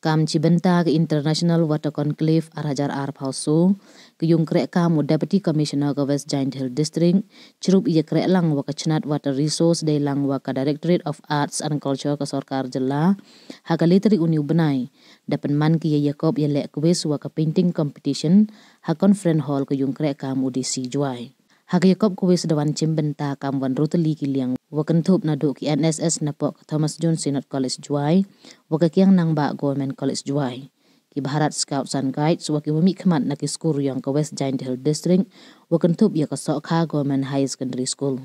Kam chibynta ke International Water Conclave arajar pauso ke yung krek kamu Deputy Commissioner ke West Giant Hill District cerup iya krek lang waka cenat water resource day lang waka Directorate of Arts and Culture ke Sorkar Jela hakalitri uniu benai dapen man ke yakob yaleh kwes waka painting competition ha conference hall ke yung krek kamu di si Jowai. Hak yakob kwes dawan chibynta kam wan roteli kiliang wakan thup na do ki NSS na pok Thomas John Synod College Jowai waka kiang nang ba Government College Jowai ki Bharat Scouts and Guides waki wami khamat na ki school yang ke West Giant Hill District wakan thup ya ka Sokha Government High Secondary School.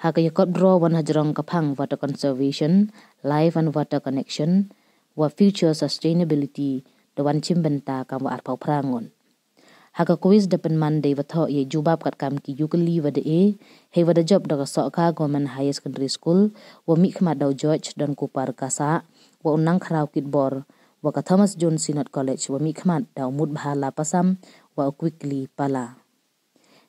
Hak yakob draw wan hajrong kapang water conservation, life and water connection wa future sustainability dawan chibynta kam wa arpau prangon. Haka quiz dapen Monday watho ye jubab kat kam ki yukeli wada he wada job daga Sokha Government High Secondary School wa mi khmat daw George dan kupar kasa wa unang kharau kit bor wa ka Thomas John Synod College wa mi khmat daw mud bahala pasam wa quickly pala.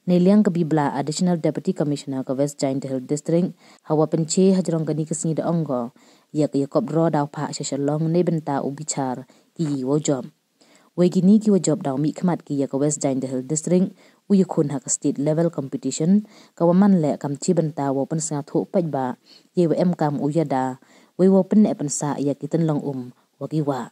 Neliang kabibla Additional Deputy Commissioner ke West Giant Hill District hawa penche hajrong gani kesni da ongo yak yakob draw daw pa shashalong ne benta ubichar ki wo job. Wegini ki job daw mi khmat ki yaka West Giant Hill District uya khun hak state level competition ka waman le kam chibynta wo pen sa thu pajba ye wa em kam uyada we wo pen ne pen sa ya kitan long waki wa